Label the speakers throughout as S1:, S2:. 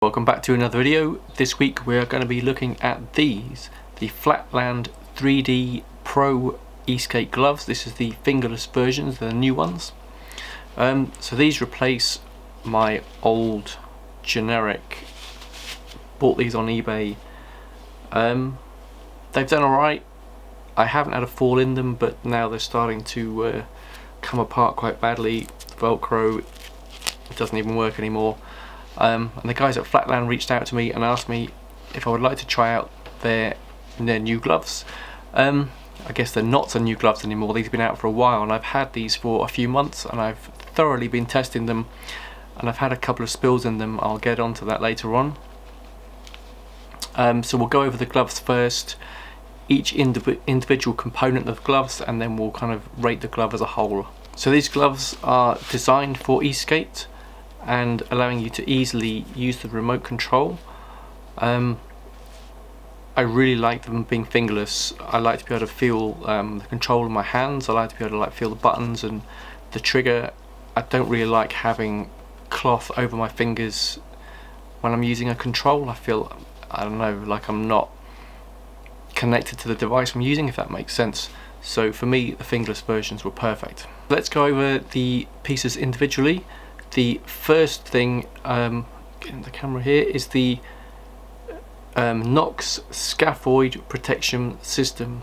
S1: Welcome back to another video. This week we are going to be looking at the Flatland3D Pro eSkate gloves. This is the fingerless versions, the new ones. So these replace my old generic, bought these on eBay. They've done alright. I haven't had a fall in them, but now they're starting to come apart quite badly. Velcro, it doesn't even work anymore. And the guys at Flatland reached out to me and asked me if I would like to try out their new gloves. I guess they're not so new gloves anymore. These have been out for a while, and I've had these for a few months, and I've thoroughly been testing them, and I've had a couple of spills in them. I'll get onto that later on. So we'll go over the gloves first, each individual component of the gloves, and then we'll kind of rate the glove as a whole. So these gloves are designed for eSkate and allowing you to easily use the remote control. I really like them being fingerless. I like to be able to feel the control in my hands. I like to be able to feel the buttons and the trigger. I don't really like having cloth over my fingers when I'm using a control. I feel, I don't know, like I'm not connected to the device I'm using, if that makes sense. So for me, the fingerless versions were perfect. Let's go over the pieces individually. The first thing, getting the camera here, is the Nox scaphoid protection system.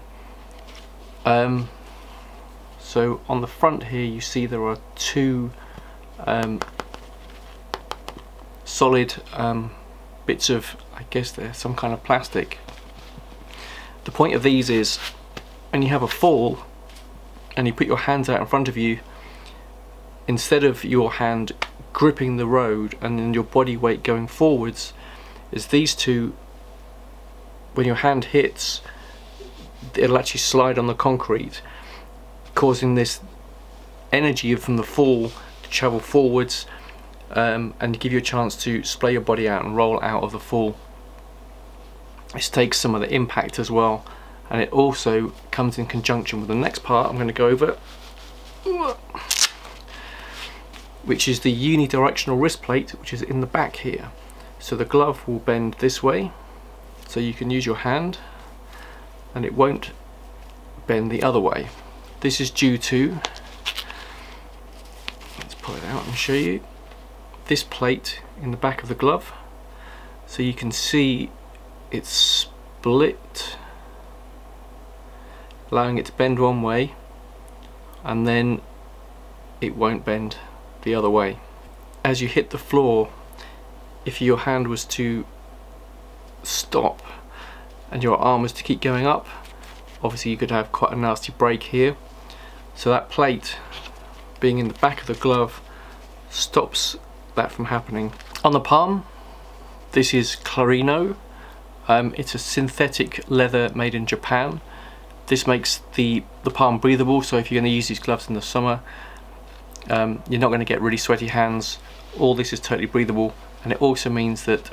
S1: So on the front here you see there are two solid bits of, I guess they're some kind of plastic. The point of these is when you have a fall and you put your hands out in front of you, instead of your hand gripping the road and then your body weight going forwards, is these two, when your hand hits, it'll actually slide on the concrete, causing this energy from the fall to travel forwards and give you a chance to splay your body out and roll out of the fall. This takes some of the impact as well, and it also comes in conjunction with the next part I'm going to go over, which is the unidirectional wrist plate, which is in the back here. So the glove will bend this way, so you can use your hand, and it won't bend the other way. This is due to, let's pull it out and show you, this plate in the back of the glove. So you can see it's split, allowing it to bend one way, and then it won't bend the other way. As you hit the floor, if your hand was to stop and your arm was to keep going up, obviously you could have quite a nasty break here. So that plate being in the back of the glove stops that from happening. On the palm, this is Clarino. It's a synthetic leather made in Japan. This makes the palm breathable, so if you're going to use these gloves in the summer, you're not going to get really sweaty hands. All this is totally breathable, and it also means that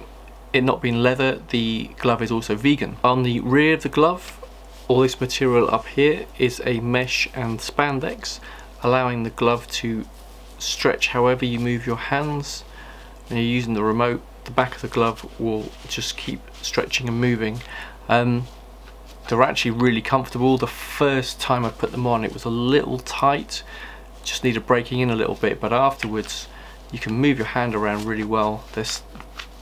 S1: it not being leather, the glove is also vegan. On the rear of the glove, all this material up here is a mesh and spandex, allowing the glove to stretch however you move your hands. When you're using the remote, the back of the glove will just keep stretching and moving. They're actually really comfortable. The first time I put them on, it was a little tight, just needed breaking in a little bit, but afterwards you can move your hand around really well. They're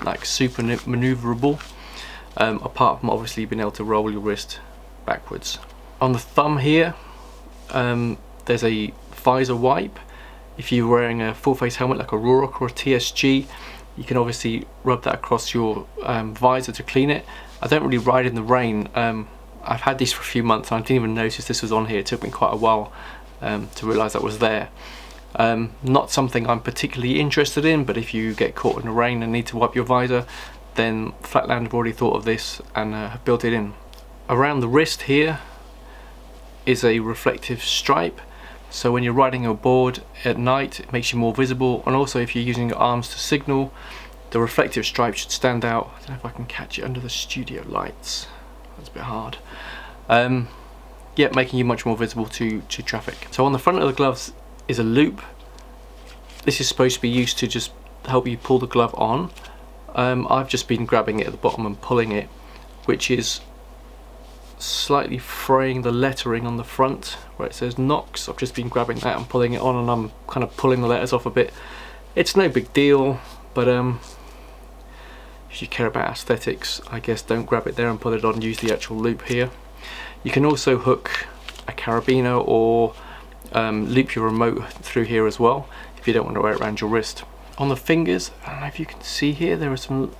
S1: like super maneuverable, apart from obviously being able to roll your wrist backwards. On the thumb here, there's a visor wipe. If you're wearing a full face helmet like a Ruroc or a TSG, you can obviously rub that across your visor to clean it. I don't really ride in the rain. I've had these for a few months and I didn't even notice this was on here. It took me quite a while to realise that was there. Not something I'm particularly interested in, but if you get caught in the rain and need to wipe your visor, then Flatland have already thought of this and have built it in. Around the wrist here is a reflective stripe, so when you're riding your board at night it makes you more visible, and also if you're using your arms to signal, the reflective stripe should stand out. I don't know if I can catch it under the studio lights, that's a bit hard. Yeah, making you much more visible to traffic. So on the front of the gloves is a loop. This is supposed to be used to just help you pull the glove on. I've just been grabbing it at the bottom and pulling it, which is slightly fraying the lettering on the front where it says Knox. I've just been grabbing that and pulling it on, and I'm kind of pulling the letters off a bit. It's no big deal, but if you care about aesthetics, I guess don't grab it there and put it on, use the actual loop here. You can also hook a carabiner or loop your remote through here as well if you don't want to wear it around your wrist. On the fingers, I don't know if you can see here, there are some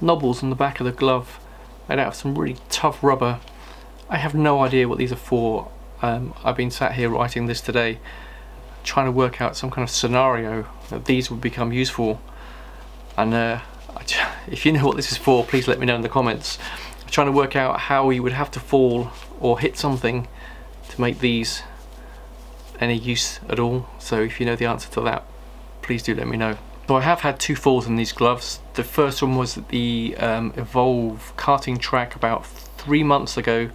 S1: knobbles on the back of the glove made out of some really tough rubber. I have no idea what these are for. I've been sat here writing this today trying to work out some kind of scenario that these would become useful, and if you know what this is for, please let me know in the comments. I'm trying to work out how you would have to fall or hit something to make these any use at all, so if you know the answer to that, please do let me know. So I have had 2 falls in these gloves. The first one was at the Evolve karting track about 3 months ago,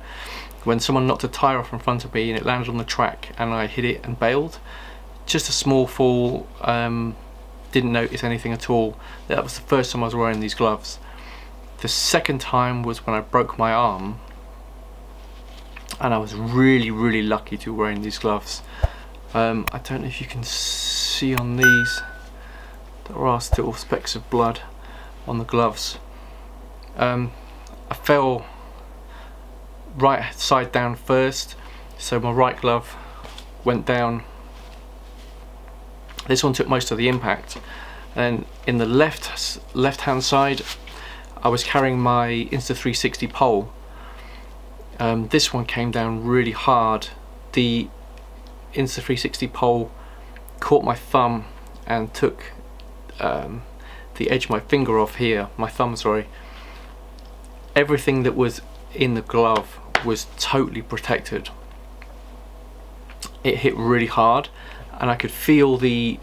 S1: when someone knocked a tyre off in front of me and it landed on the track and I hit it and bailed. Just a small fall, didn't notice anything at all. That was the first time I was wearing these gloves. The second time was when I broke my arm, and I was really lucky to be wearing these gloves. I don't know if you can see on these, there are still specks of blood on the gloves. I fell right side down first, so my right glove went down. This one took most of the impact, and in the left hand side I was carrying my Insta360 pole. This one came down really hard. The Insta360 pole caught my thumb and took the edge of my finger off here, my thumb, sorry. Everything that was in the glove was totally protected. It hit really hard, and I could feel the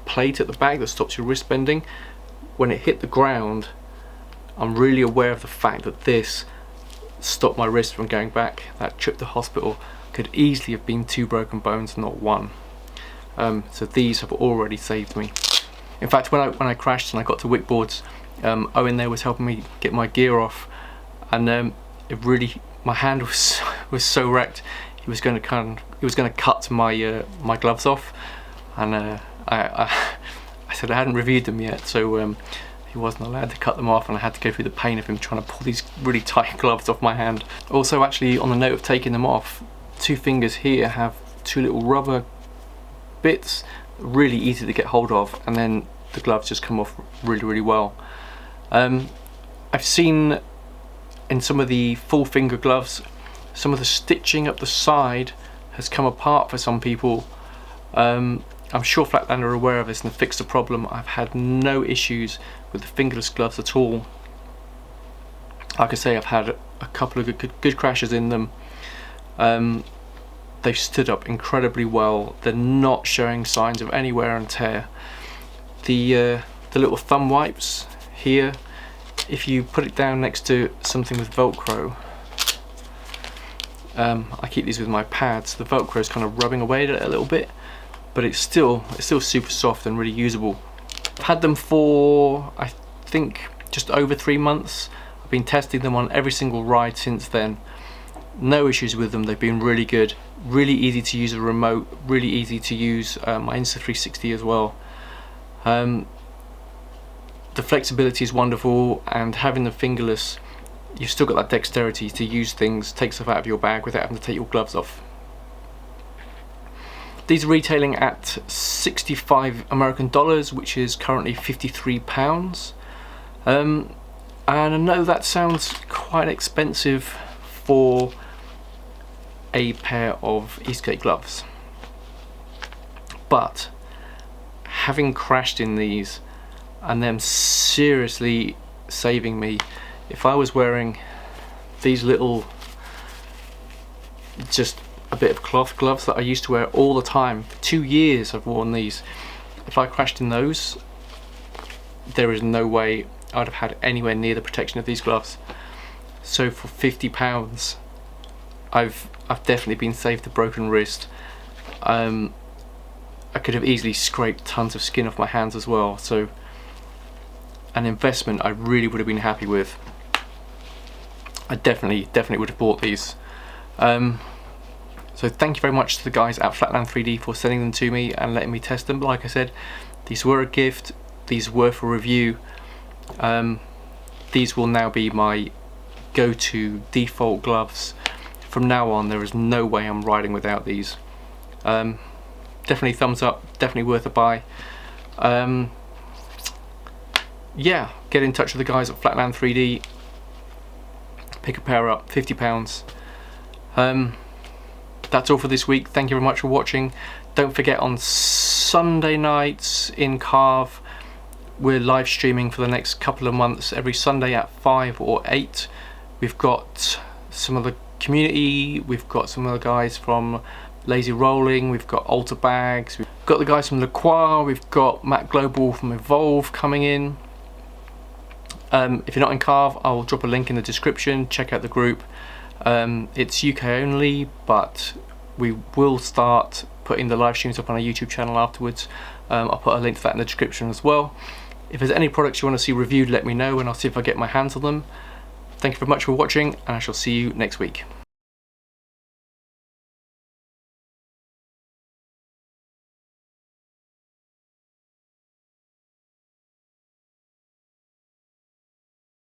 S1: plate at the back that stops your wrist bending. When it hit the ground, I'm really aware of the fact that this stopped my wrist from going back. That trip to hospital could easily have been 2 broken bones, not 1. So these have already saved me. In fact, when I crashed and I got to Wickboards, Owen there was helping me get my gear off, and it really, my hand was so wrecked. He was going to cut my my gloves off, and I said I hadn't reviewed them yet, so he wasn't allowed to cut them off, and I had to go through the pain of him trying to pull these really tight gloves off my hand. Also, actually, on the note of taking them off, 2 fingers here have 2 little rubber bits, really easy to get hold of, and then the gloves just come off really well. I've seen in some of the full finger gloves, some of the stitching up the side has come apart for some people. I'm sure Flatland are aware of this and have fixed the problem. I've had no issues with the fingerless gloves at all. Like I say, I've had a couple of good crashes in them. They've stood up incredibly well. They're not showing signs of any wear and tear. The little thumb wipes here, if you put it down next to something with Velcro, I keep these with my pads, the Velcro is kind of rubbing away at it a little bit, but it's still super soft and really usable. I've had them for, I think, just over 3 months. I've been testing them on every single ride since then. No issues with them. They've been really good, really easy to use a remote, really easy to use my Insta360 as well. The flexibility is wonderful, and having the fingerless, you've still got that dexterity to use things, take stuff out of your bag without having to take your gloves off. These are retailing at 65 American dollars, which is currently 53 pounds. And I know that sounds quite expensive for a pair of eSkate gloves, but having crashed in these and them seriously saving me, if I was wearing these little, just a bit of cloth gloves that I used to wear all the time, for 2 years I've worn these, if I crashed in those, there is no way I'd have had anywhere near the protection of these gloves. So for £50, I've definitely been saved a broken wrist. I could have easily scraped tons of skin off my hands as well, so an investment I really would have been happy with. I definitely would have bought these. So thank you very much to the guys at Flatland3D for sending them to me and letting me test them. Like I said, these were a gift, these were for review. These will now be my go-to default gloves. From now on, there is no way I'm riding without these. Definitely thumbs up, definitely worth a buy. Yeah, get in touch with the guys at Flatland3D. Pick a pair up, £50. That's all for this week. Thank you very much for watching. Don't forget, on Sunday nights in Carve, we're live streaming for the next couple of months, every Sunday at 5 or 8. We've got some of the community, we've got some of the guys from Lazy Rolling, we've got Alter Bags, we've got the guys from Le Croix, we've got Matt Global from Evolve coming in. If you're not in Carve, I'll drop a link in the description. Check out the group. It's UK only, but we will start putting the live streams up on our YouTube channel afterwards. I'll put a link to that in the description as well. If there's any products you want to see reviewed, let me know and I'll see if I get my hands on them. Thank you very much for watching, and I shall see you next week.